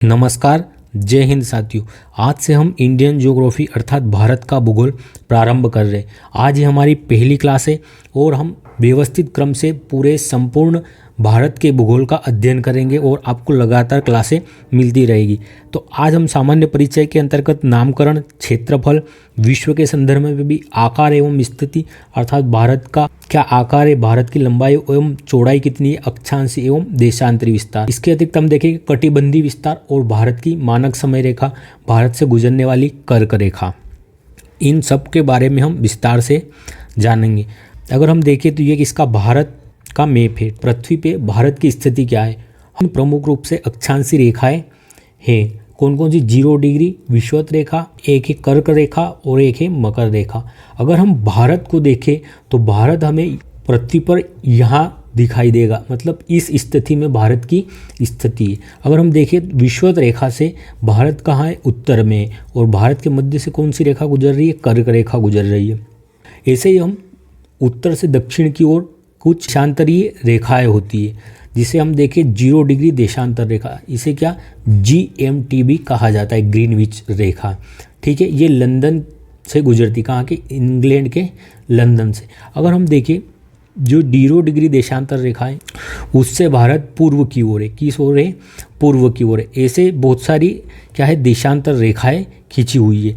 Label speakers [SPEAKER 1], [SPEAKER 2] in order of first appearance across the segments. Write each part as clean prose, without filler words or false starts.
[SPEAKER 1] नमस्कार, जय हिंद साथियों। आज से हम इंडियन ज्योग्राफी अर्थात भारत का भूगोल प्रारंभ कर रहे हैं। आज ही हमारी पहली क्लास है और हम व्यवस्थित क्रम से पूरे संपूर्ण भारत के भूगोल का अध्ययन करेंगे और आपको लगातार क्लासें मिलती रहेगी। तो आज हम सामान्य परिचय के अंतर्गत नामकरण, क्षेत्रफल, विश्व के संदर्भ में भी आकार एवं स्थिति अर्थात भारत का क्या आकार है, भारत की लंबाई एवं चौड़ाई कितनी है, अक्षांश एवं देशांतरी विस्तार, इसके अतिरिक्त हम देखेंगे कटिबंधीय विस्तार और भारत की मानक समय रेखा, भारत से गुजरने वाली कर्क रेखा, इन सब के बारे में हम विस्तार से जानेंगे। अगर हम देखें तो ये इसका भारत का मैप है। पृथ्वी पे भारत की स्थिति क्या है, हम प्रमुख रूप से अक्षांशी रेखाएं हैं। कौन कौन सी? 0 डिग्री विषुवत रेखा, एक है कर्क रेखा और एक है मकर रेखा। अगर हम भारत को देखें तो भारत हमें पृथ्वी पर यहाँ दिखाई देगा, मतलब इस स्थिति में भारत की स्थिति है। अगर हम देखें विषुवत रेखा से भारत कहाँ है, उत्तर में, और भारत के मध्य से कौन सी रेखा गुजर रही है, कर्क रेखा गुजर रही है। ऐसे ही हम उत्तर से दक्षिण की ओर कुछ देशांतरीय रेखाएं होती है, जिसे हम देखें 0 डिग्री देशांतर रेखा, इसे क्या GMT भी कहा जाता है, ग्रीनविच रेखा। ठीक है, ये लंदन से गुजरती, कहाँ के, इंग्लैंड के लंदन से। अगर हम देखें जो 0 डिग्री देशांतर रेखा है उससे भारत पूर्व की ओर है, किस ओर है, पूर्व की ओर है। ऐसे बहुत सारी क्या है देशांतर रेखाएं खींची हुई है।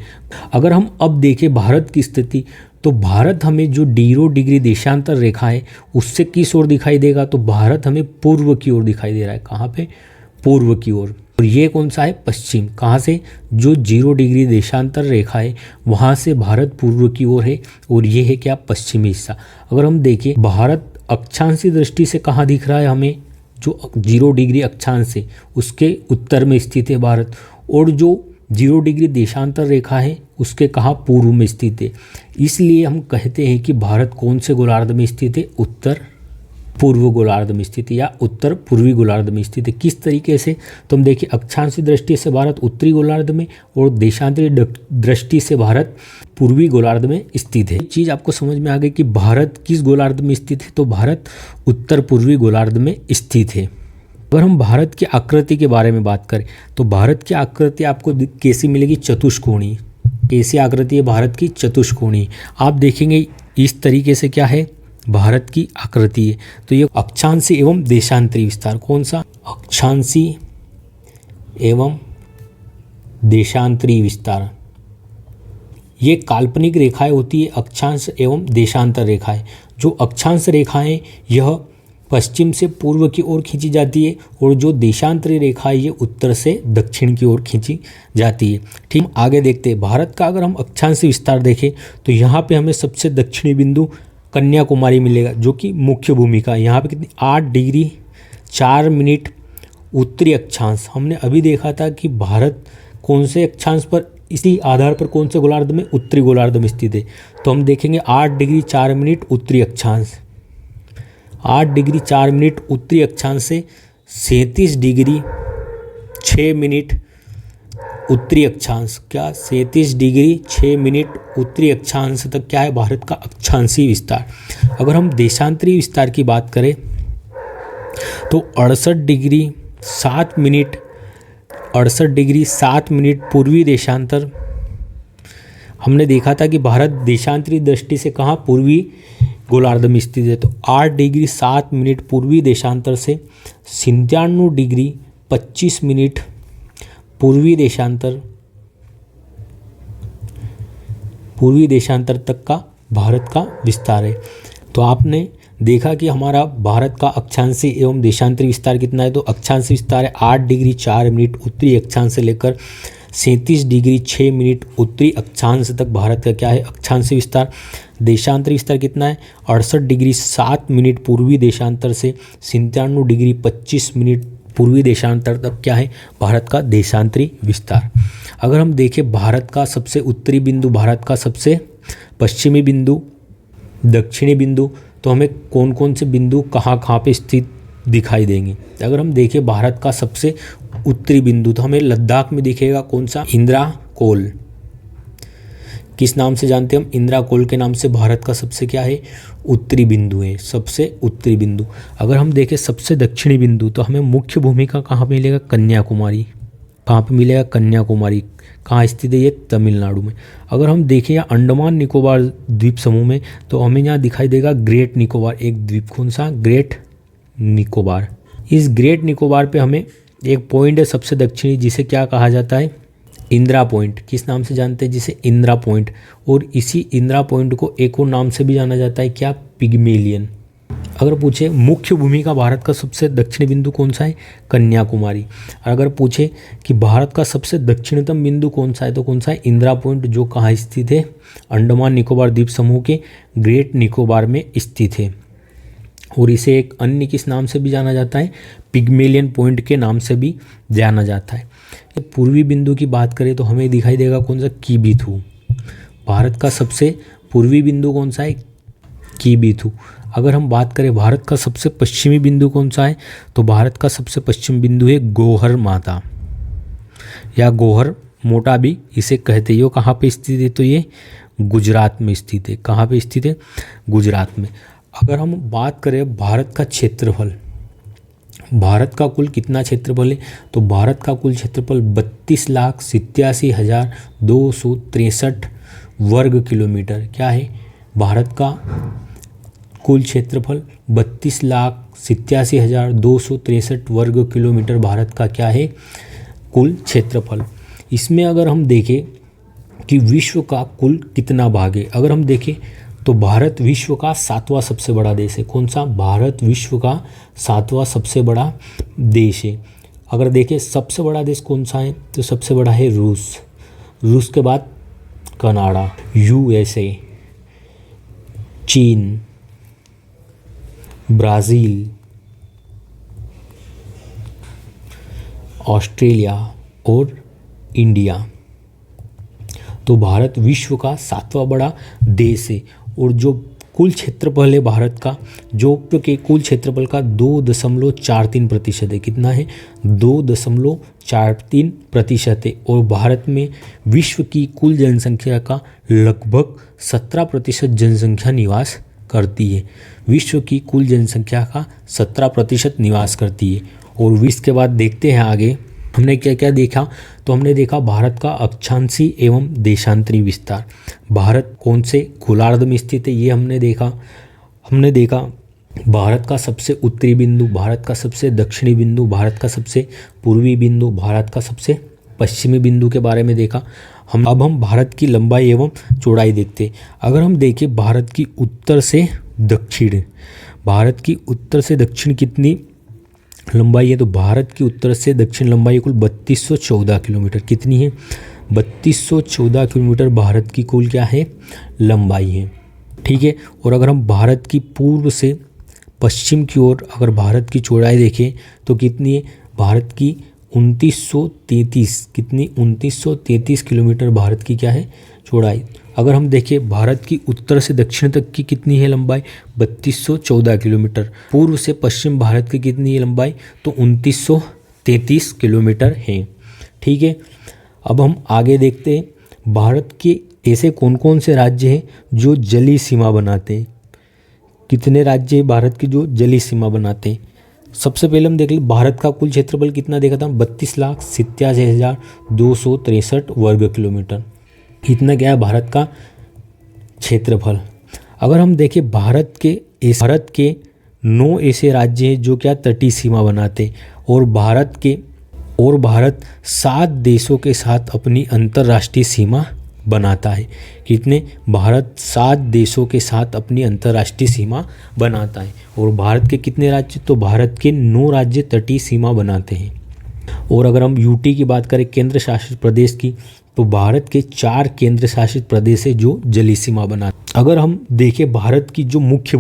[SPEAKER 1] अगर हम अब देखें भारत की स्थिति तो भारत हमें जो 0 डिग्री देशांतर रेखा है उससे किस ओर दिखाई देगा, तो भारत हमें पूर्व की ओर दिखाई दे रहा है। कहाँ पे, पूर्व की ओर। और ये कौन सा है, पश्चिम। कहाँ से, जो 0 डिग्री देशांतर रेखा है वहाँ से भारत पूर्व की ओर है और ये है क्या, पश्चिमी हिस्सा। अगर हम देखें भारत अक्षांशीय दृष्टि से कहाँ दिख रहा है हमें, जो 0 डिग्री अक्षांश है उसके उत्तर में स्थित है भारत, और जो 0 डिग्री देशांतर रेखा है उसके कहाँ, पूर्व में स्थित है। इसलिए हम कहते हैं कि भारत कौन से गोलार्ध में स्थित है, उत्तर पूर्व गोलार्ध में स्थित है या उत्तर पूर्वी गोलार्ध में स्थित है। किस तरीके से, तो हम देखिए अक्षांशीय दृष्टि से भारत उत्तरी गोलार्ध में और देशांतरी दृष्टि से भारत पूर्वी गोलार्ध में स्थित है। चीज़ आपको समझ में आ गई कि भारत किस गोलार्ध में स्थित है, तो भारत उत्तर पूर्वी गोलार्ध में स्थित है। अगर हम भारत की आकृति के बारे में बात करें तो भारत की आकृति आपको कैसी मिलेगी, चतुष्कोणीय। कैसी आकृति है भारत की, चतुष्कोणीय। आप देखेंगे इस तरीके से क्या है भारत की आकृति है। तो ये अक्षांशी एवं देशांतरी विस्तार, कौन सा, अक्षांशी एवं देशांतरी विस्तार, ये काल्पनिक रेखाएं होती है, अक्षांश एवं देशांतर रेखाएं। जो अक्षांश रेखाएं यह पश्चिम से पूर्व की ओर खींची जाती है और जो देशांतरी रेखा है ये उत्तर से दक्षिण की ओर खींची जाती है। ठीक, आगे देखते हैं भारत का। अगर हम अक्षांशीय विस्तार देखें तो यहाँ पे हमें सबसे दक्षिणी बिंदु कन्याकुमारी मिलेगा, जो कि मुख्य भूमिका। यहाँ पे कितनी, 8 डिग्री 4 मिनट उत्तरी अक्षांश। हमने अभी देखा था कि भारत कौन से अक्षांश पर, इसी आधार पर कौन से गोलार्ध में, उत्तरी गोलार्ध में स्थित है। तो हम देखेंगे 8 डिग्री 4 मिनट उत्तरी अक्षांश, 8 डिग्री 4 मिनट उत्तरी अक्षांश से 37 डिग्री 6 मिनट उत्तरी अक्षांश, क्या 37 डिग्री 6 मिनट उत्तरी अक्षांश तक क्या है भारत का अक्षांशीय विस्तार। अगर हम देशांतरी विस्तार की बात करें तो 68 डिग्री 7 मिनट, 68 डिग्री 7 मिनट पूर्वी देशांतर। हमने देखा था कि भारत देशांतरी दृष्टि से कहाँ, पूर्वी गोलार्ध में स्थित है। तो 8 डिग्री 7 मिनट पूर्वी देशांतर से 97 डिग्री 25 मिनट पूर्वी देशांतर तक का भारत का विस्तार है। तो आपने देखा कि हमारा भारत का अक्षांशीय एवं देशांतरी विस्तार कितना है, तो अक्षांशीय विस्तार है 8 डिग्री 4 मिनट उत्तरी अक्षांश से लेकर 37 डिग्री 6 मिनट उत्तरी अक्षांश तक भारत का क्या है, अक्षांशीय विस्तार। देशांतरी विस्तार कितना है, 68 डिग्री 7 मिनट पूर्वी देशांतर से 97 डिग्री 25 मिनट पूर्वी देशांतर तक क्या है, भारत का देशांतरी विस्तार। अगर हम देखें भारत का सबसे उत्तरी बिंदु, भारत का सबसे पश्चिमी बिंदु, दक्षिणी बिंदु, तो हमें कौन कौन से बिंदु कहाँ पे स्थित दिखाई देंगे। अगर हम देखें भारत का सबसे उत्तरी बिंदु तो हमें लद्दाख में दिखेगा, कौन सा, इंदिरा कोल। किस नाम से जानते हैं हम, इंदिरा कोल के नाम से भारत का सबसे क्या है, उत्तरी बिंदु है, सबसे उत्तरी बिंदु। अगर हम देखें सबसे दक्षिणी बिंदु तो हमें मुख्य भूमिका कहाँ मिलेगा, कन्याकुमारी। कहाँ पे मिलेगा, कन्याकुमारी। कहाँ स्थित है ये, तमिलनाडु में। अगर हम देखें या अंडमान निकोबार द्वीप समूह में तो हमें यहाँ दिखाई देगा ग्रेट निकोबार एक द्वीप। कौन सा, ग्रेट निकोबार। इस ग्रेट निकोबार पे हमें एक पॉइंट है सबसे दक्षिणी, जिसे क्या कहा जाता है, इंदिरा पॉइंट। किस नाम से जानते हैं, जिसे इंदिरा पॉइंट। और इसी इंदिरा पॉइंट को एक और नाम से भी जाना जाता है, क्या, पिग्मेलियन। अगर पूछे मुख्य भूमि का भारत का सबसे दक्षिणी बिंदु कौन सा है, कन्याकुमारी। और अगर पूछे कि भारत का सबसे दक्षिणतम बिंदु कौन सा है, तो कौन सा है, इंदिरा पॉइंट, जो कहाँ स्थित है, अंडमान निकोबार द्वीप समूह के ग्रेट निकोबार में स्थित है। और इसे एक अन्य किस नाम से भी जाना जाता है, पिग्मेलियन पॉइंट के नाम से भी जाना जाता है। पूर्वी बिंदु की बात करें तो हमें दिखाई देगा कौन सा, किबिथु। भारत का सबसे पूर्वी बिंदु कौन सा है, किबिथु। अगर हम बात करें भारत का सबसे पश्चिमी बिंदु कौन सा है, तो भारत का सबसे पश्चिमी बिंदु है गोहर माता या गोहर मोटा भी इसे कहते हैं। ये कहाँ पे स्थित है, तो ये गुजरात में स्थित है। कहाँ पे स्थित है, गुजरात में। अगर हम बात करें भारत का क्षेत्रफल, भारत का कुल कितना क्षेत्रफल है, तो भारत का कुल क्षेत्रफल 32,87,263 वर्ग किलोमीटर। क्या है, भारत का कुल क्षेत्रफल 32,87,263 वर्ग किलोमीटर भारत का क्या है, कुल क्षेत्रफल। इसमें अगर हम देखें कि विश्व का कुल कितना भाग है, अगर हम देखें तो भारत विश्व का 7वां सबसे बड़ा देश है। कौन सा, भारत विश्व का 7वां सबसे बड़ा देश है। अगर देखें सबसे बड़ा देश कौन सा है, तो सबसे बड़ा है रूस। रूस के बाद कनाडा, USA, चीन, ब्राज़ील, ऑस्ट्रेलिया और इंडिया। तो भारत विश्व का 7वां बड़ा देश है। और जो कुल क्षेत्रफल है भारत का, जो के कुल क्षेत्रफल का 2.43% है। कितना है, 2.43% है। और भारत में विश्व की कुल जनसंख्या का लगभग 17% जनसंख्या निवास करती है। विश्व की कुल जनसंख्या का 17% निवास करती है। और 20 के बाद देखते हैं आगे हमने क्या क्या देखा, तो हमने देखा भारत का अक्षांशी एवं देशांतरी विस्तार। भारत कौन से गोलार्ध में स्थित है, ये हमने देखा भारत का सबसे उत्तरी बिंदु, भारत का सबसे दक्षिणी बिंदु, भारत का सबसे पूर्वी बिंदु, भारत का सबसे पश्चिमी बिंदु के बारे में देखा। अब हम भारत की लंबाई एवं चौड़ाई देखते हैं। अगर हम देखें भारत की उत्तर से दक्षिण, भारत की उत्तर से दक्षिण कितनी लंबाई है, तो भारत की उत्तर से दक्षिण लंबाई कुल 3214 किलोमीटर। कितनी है, 3214 किलोमीटर भारत की कुल क्या है, लंबाई है। ठीक है। और अगर हम भारत की पूर्व से पश्चिम की ओर अगर भारत की चौड़ाई देखें तो कितनी है, भारत की 2933, कितनी 2933 किलोमीटर भारत की क्या है, चौड़ाई। अगर हम देखें भारत की उत्तर से दक्षिण तक की कितनी है लंबाई, 3214 किलोमीटर। पूर्व से पश्चिम भारत की कितनी है लंबाई, तो 2933 किलोमीटर है। ठीक है। अब हम आगे देखते हैं भारत के ऐसे कौन कौन से राज्य हैं जो जलीय सीमा बनाते हैं। कितने राज्य हैं भारत के जो जलीय सीमा बनाते हैं। सबसे पहले हम देख लें भारत का कुल क्षेत्रफल कितना देखा था, 32,87,263 वर्ग किलोमीटर। इतना क्या है भारत का क्षेत्रफल। अगर हम देखें भारत के 9 ऐसे राज्य हैं जो क्या तटीय सीमा बनाते हैं और भारत 7 देशों के साथ अपनी अंतर्राष्ट्रीय सीमा बनाता है। कितने, भारत 7 देशों के साथ अपनी अंतर्राष्ट्रीय सीमा बनाता है। और भारत के कितने राज्य, तो भारत के 9 राज्य तटीय सीमा बनाते हैं। और अगर हम यूटी की बात करें केंद्र शासित प्रदेश की, तो भारत के 4 केंद्र शासित प्रदेश है जो जलीय सीमा बनाते हैं। अगर हम देखें भारत की जो मुख्य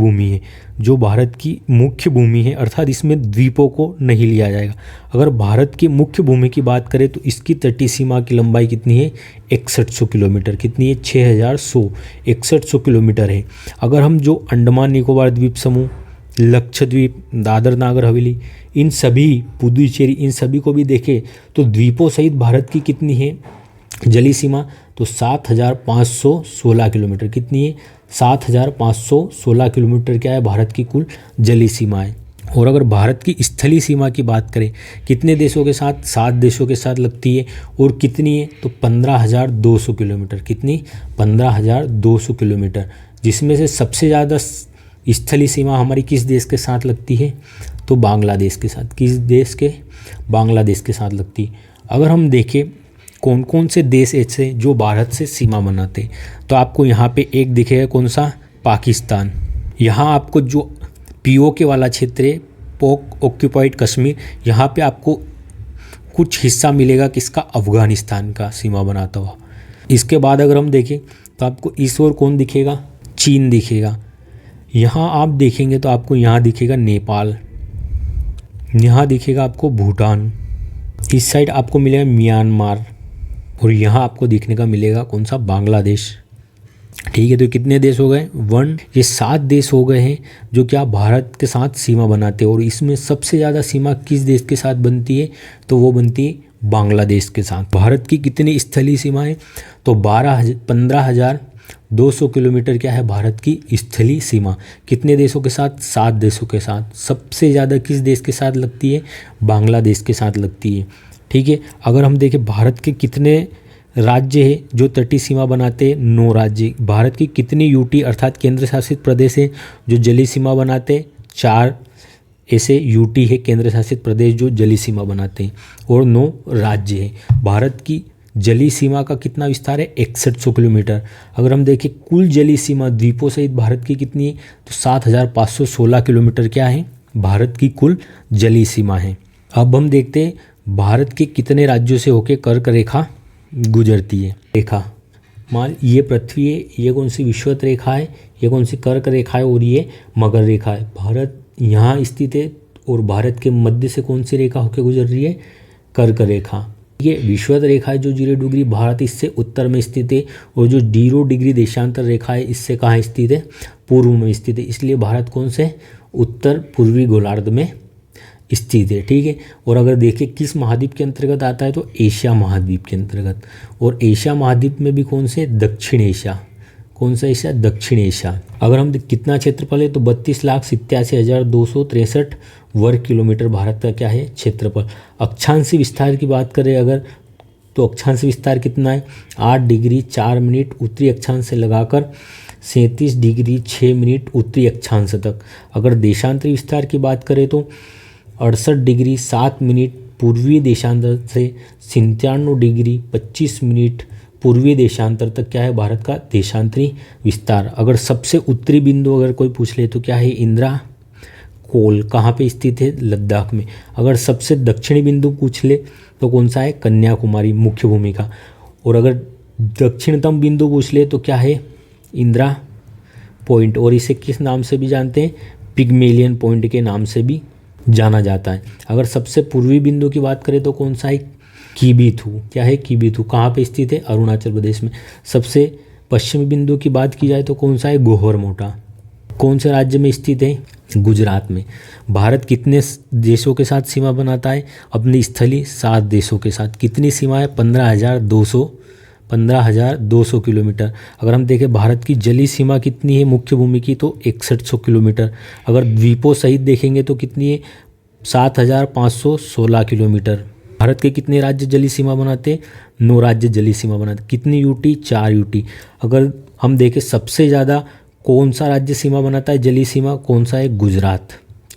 [SPEAKER 1] भूमि है, अर्थात इसमें द्वीपों को नहीं लिया जाएगा। अगर भारत की मुख्य भूमि की बात करें तो इसकी तटीय सीमा की लंबाई कितनी है, 6100 किलोमीटर। कितनी है, 6100 किलोमीटर है। अगर हम जो अंडमान निकोबार द्वीप समूह, लक्षद्वीप, दादर नागर हवेली, इन सभी, पुदुचेरी, इन सभी को भी देखें तो द्वीपों सहित भारत की कितनी है जलीय सीमा, तो 7516 किलोमीटर। कितनी है, 7516 किलोमीटर क्या है भारत की कुल जलीय सीमा है। और अगर भारत की स्थलीय सीमा की बात करें कितने देशों के साथ, 7 देशों के साथ लगती है। और कितनी है तो 15,200 किलोमीटर। कितनी? 15,200 किलोमीटर, जिसमें से सबसे ज़्यादा स्थलीय सीमा हमारी किस देश के साथ लगती है तो बांग्लादेश के साथ। किस देश के? बांग्लादेश के साथ लगती है। अगर हम देखें कौन कौन से देश ऐसे जो भारत से सीमा बनाते हैं, तो आपको यहाँ पे एक दिखेगा, कौन सा? पाकिस्तान। यहाँ आपको जो पीओके वाला क्षेत्र है, पोक ऑक्यूपाइड कश्मीर, यहाँ पे आपको कुछ हिस्सा मिलेगा किसका? अफगानिस्तान का सीमा बनाता हुआ। इसके बाद अगर हम देखें तो आपको इस ओर कौन दिखेगा? चीन दिखेगा। यहाँ आप देखेंगे तो आपको यहाँ दिखेगा नेपाल, यहाँ दिखेगा आपको भूटान, इस साइड आपको मिलेगा म्यांमार, और यहाँ आपको दिखने का मिलेगा कौन सा? बांग्लादेश। ठीक है, तो कितने देश हो गए? ये 7 देश हो गए हैं जो क्या भारत के साथ सीमा बनाते हैं। और इसमें सबसे ज़्यादा सीमा किस देश के साथ बनती है तो वो बनती है बांग्लादेश के साथ। भारत की कितनी स्थलीय सीमा है तो 15,200 किलोमीटर क्या है भारत की स्थलीय सीमा। कितने देशों के साथ? 7 देशों के साथ। सबसे ज़्यादा किस देश के साथ लगती है? बांग्लादेश के साथ लगती है। ठीक है, अगर हम देखें भारत के कितने राज्य है जो तटीय सीमा बनाते हैं? 9 राज्य। भारत की कितनी यूटी अर्थात केंद्र शासित प्रदेश है जो जलीय सीमा बनाते हैं? 4 ऐसे यूटी है केंद्र शासित प्रदेश जो जलीय सीमा बनाते हैं, और 9 राज्य है। भारत की जलीय सीमा का कितना विस्तार है? 6100 किलोमीटर। अगर हम देखें कुल जलीय सीमा द्वीपों सहित भारत की कितनी है तो 7,516 किलोमीटर क्या है भारत की कुल जलीय सीमा है। अब हम देखते हैं भारत के कितने राज्यों से होकर कर्क रेखा गुजरती है। रेखा मान ये पृथ्वी है, ये कौन सी विषुवत रेखा है, ये कौन सी कर्क रेखा है, और ये मकर रेखा है। भारत यहाँ स्थित है और भारत के मध्य से कौन सी रेखा होकर गुजर रही है? कर्क रेखा। ये विषुवत रेखा है जो 0 डिग्री, भारत इससे उत्तर में स्थित है, और जो 0 डिग्री देशांतर रेखा है इससे कहाँ स्थित है? पूर्व में स्थित है। इसलिए भारत कौन से? उत्तर पूर्वी गोलार्ध में स्थित है। ठीक है, और अगर देखें किस महाद्वीप के अंतर्गत आता है तो एशिया महाद्वीप के अंतर्गत। और एशिया महाद्वीप में भी कौन से? दक्षिण एशिया। कौन सा एशिया? दक्षिण एशिया। अगर हम कितना क्षेत्रफल है तो 32,87,263 वर्ग किलोमीटर भारत का क्या है? क्षेत्रफल। अक्षांशीय विस्तार की बात करें अगर तो अक्षांशीय विस्तार कितना है? 8 डिग्री 4 मिनट उत्तरी अक्षांश से लगाकर 37 डिग्री 6 मिनट उत्तरी अक्षांश तक। अगर देशांतरी विस्तार की बात करें तो 68 डिग्री 7 मिनट पूर्वी देशांतर से 97 डिग्री 25 मिनट पूर्वी देशांतर तक क्या है भारत का देशांतरी विस्तार। अगर सबसे उत्तरी बिंदु अगर कोई पूछ ले तो क्या है? इंदिरा कोल। कहाँ पे स्थित है? लद्दाख में। अगर सबसे दक्षिणी बिंदु पूछ ले तो कौन सा है? कन्याकुमारी मुख्य भूमिका। और अगर दक्षिणतम बिंदु पूछ ले तो क्या है? इंदिरा पॉइंट, और इसे किस नाम से भी जानते हैं? पिग्मेलियन पॉइंट के नाम से भी जाना जाता है। अगर सबसे पूर्वी बिंदु की बात करें तो कौन सा है? किबीथू। क्या है? किबीथू। कहाँ पे स्थित है? अरुणाचल प्रदेश में। सबसे पश्चिमी बिंदु की बात की जाए तो कौन सा है? गोहर मोटा। कौन से राज्य में स्थित है? गुजरात में। भारत कितने देशों के साथ सीमा बनाता है अपनी स्थलीय? 7 देशों के साथ। कितनी सीमा है? 15,200 किलोमीटर। अगर हम देखें भारत की जलीय सीमा कितनी है मुख्य भूमि की तो 6100 किलोमीटर। अगर द्वीपों सहित देखेंगे तो कितनी है? 7,516 किलोमीटर। भारत के कितने राज्य जलीय सीमा बनाते हैं? 9 राज्य जलीय सीमा बनाते हैं। कितनी यूटी? 4 यूटी। अगर हम देखें सबसे ज़्यादा कौन सा राज्य सीमा बनाता है जलीय सीमा? कौन सा है? गुजरात।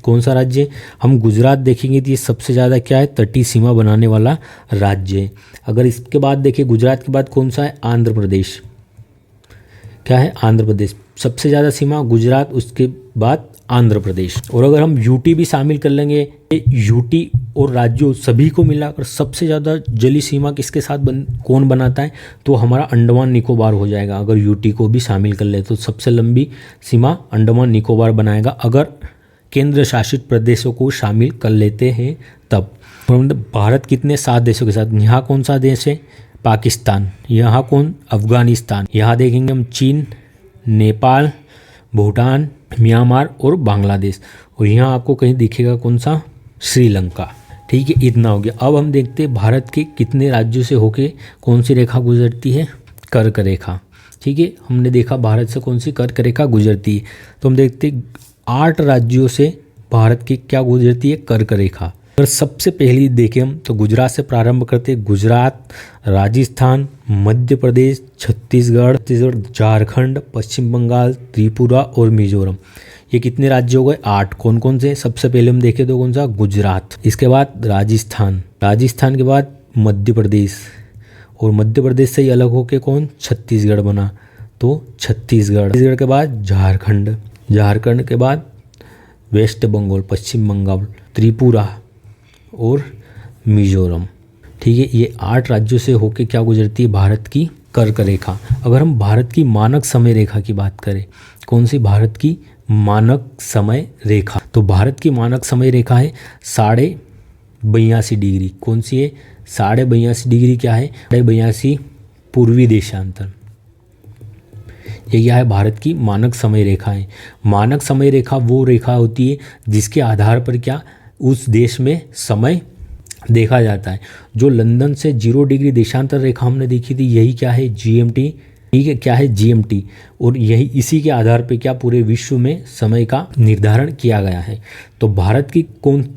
[SPEAKER 1] कौन सा राज्य? हम गुजरात देखेंगे तो ये सबसे ज़्यादा क्या है? तटीय सीमा बनाने वाला राज्य है। अगर इसके बाद देखिए गुजरात के बाद कौन सा है? आंध्र प्रदेश। क्या है? आंध्र प्रदेश। सबसे ज़्यादा सीमा गुजरात, उसके बाद आंध्र प्रदेश। और अगर हम यूटी भी शामिल कर लेंगे, यूटी और राज्यों सभी को मिलाकर सबसे ज़्यादा जलीय सीमा किसके साथ कौन बनाता है तो हमारा अंडमान निकोबार हो जाएगा। अगर यूटी को भी शामिल कर ले तो सबसे लंबी सीमा अंडमान निकोबार बनाएगा, अगर केंद्र शासित प्रदेशों को शामिल कर लेते हैं तब। भारत कितने? 7 देशों के साथ। यहाँ कौन सा देश है? पाकिस्तान। यहाँ कौन? अफगानिस्तान। यहाँ देखेंगे हम चीन, नेपाल, भूटान, म्यांमार और बांग्लादेश। और यहाँ आपको कहीं दिखेगा कौन सा? श्रीलंका। ठीक है, इतना हो गया। अब हम देखते हैं भारत के कितने राज्यों से होके कौन सी रेखा गुजरती है? कर्क रेखा। ठीक है, हमने देखा भारत से कौन सी कर्क रेखा गुजरती है। तो हम देखते 8 राज्यों से भारत की क्या गुजरती है, कर्क रेखा। अगर सबसे पहली देखें हम तो गुजरात से प्रारंभ करते हैं। गुजरात, राजस्थान, मध्य प्रदेश, छत्तीसगढ़, झारखंड, पश्चिम बंगाल, त्रिपुरा और मिजोरम। ये कितने राज्य हो गए, 8। कौन कौन से, सबसे पहले हम देखें तो कौन सा, गुजरात, इसके बाद राजस्थान, राजस्थान के बाद मध्य प्रदेश, और मध्य प्रदेश से ही अलग होके कौन, छत्तीसगढ़ बना, तो छत्तीसगढ़, छत्तीसगढ़ के बाद झारखंड, झारखंड के बाद वेस्ट बंगाल, पश्चिम बंगाल, त्रिपुरा और मिजोरम। ठीक है, ये 8 राज्यों से होके क्या गुजरती है, भारत की कर्क रेखा। अगर हम भारत की मानक समय रेखा की बात करें, कौन सी, भारत की मानक समय रेखा, तो भारत की मानक समय रेखा है 82.5 डिग्री। कौन सी है, 82.5 डिग्री क्या है, 82.5 पूर्वी देशांतर। ये क्या है, भारत की मानक समय रेखा है। मानक समय रेखा वो रेखा होती है जिसके आधार पर क्या, उस देश में समय देखा जाता है। जो लंदन से 0 डिग्री देशांतर रेखा हमने देखी थी, यही क्या है, जीएमटी। ठीक है, क्या है, जीएमटी। और यही इसी के आधार पे क्या पूरे विश्व में समय का निर्धारण किया गया है। तो भारत की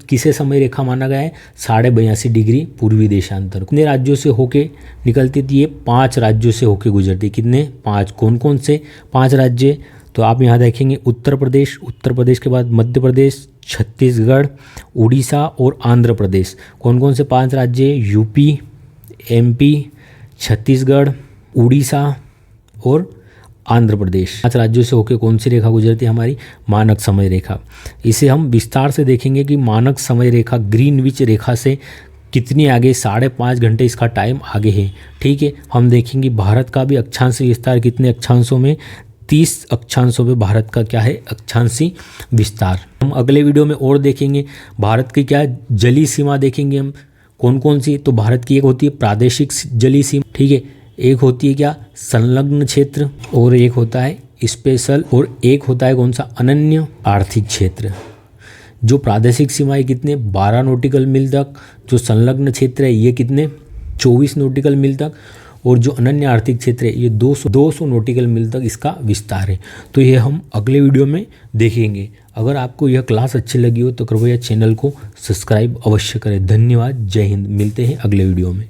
[SPEAKER 1] किसे समय रेखा माना गया है, 82.5 डिग्री पूर्वी देशांतर। कितने राज्यों से होके निकलती थी ये, 5 राज्यों से होके गुजरती। कितने, 5। कौन कौन से 5 राज्य, तो आप यहाँ देखेंगे उत्तर प्रदेश, उत्तर प्रदेश के बाद मध्य प्रदेश, छत्तीसगढ़, उड़ीसा और आंध्र प्रदेश। कौन कौन से 5 राज्य, यूपी, एमपी, छत्तीसगढ़, उड़ीसा और आंध्र प्रदेश। 5 राज्यों से होकर कौन सी रेखा गुजरती है, हमारी मानक समय रेखा। इसे हम विस्तार से देखेंगे कि मानक समय रेखा ग्रीनविच रेखा से कितनी आगे, 5.5 घंटे इसका टाइम आगे है। ठीक है, हम देखेंगे भारत का भी अक्षांशीय विस्तार कितने अक्षांशों में, 30 अक्षांशों में भारत का क्या है, अक्षांशीय विस्तार। हम अगले वीडियो में और देखेंगे भारत की क्या जलीय सीमा देखेंगे हम, कौन कौन सी, तो भारत की एक होती है प्रादेशिक जलीय सीमा। ठीक है, एक होती है क्या, संलग्न क्षेत्र, और एक होता है स्पेशल, और एक होता है कौन सा, अनन्य आर्थिक क्षेत्र। जो प्रादेशिक सीमाएं कितने, 12 नॉटिकल मील तक। जो संलग्न क्षेत्र है ये कितने, 24 नॉटिकल मील तक। और जो अनन्य आर्थिक क्षेत्र है ये 200 नॉटिकल मील तक इसका विस्तार है। तो ये हम अगले वीडियो में देखेंगे। अगर आपको यह क्लास अच्छी लगी हो तो कृपया चैनल को सब्सक्राइब अवश्य करें। धन्यवाद, जय हिंद। मिलते हैं अगले वीडियो में।